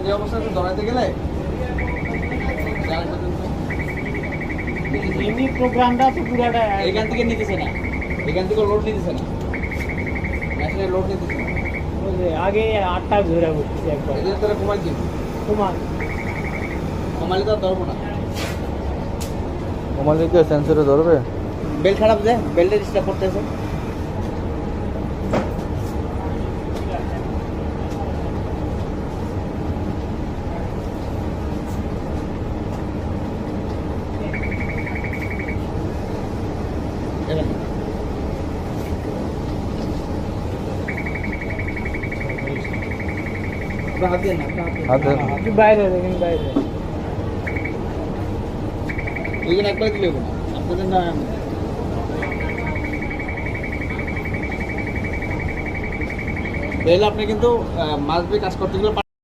যে অবস্থা ধরাইতে গেলে এমনি প্রোগ্রামটা তো পুরাটা এখান থেকে নিতেছে না, এখান থেকে লোড নিতেছে না, মেশিনে লোড নিতেছে না। ওই যে আগে 8টা ধরে বসছি একবার এদের তারা কমাই দিন, তোমার কমালে তো আর ধরবো না। কমালে কি সেন্সরে ধরবে? বেল্ট খারাপ যে বেল্টে ডিস্টার্ব করতেছে। হাত দিয়ে না, হাতে একটু বাইরে দেখেন বাইরে ওইখানে একবার দিলে হবে না, আপনাদের না তাহলে আপনি কিন্তু মাছ দিয়ে কাজ করতে গেলে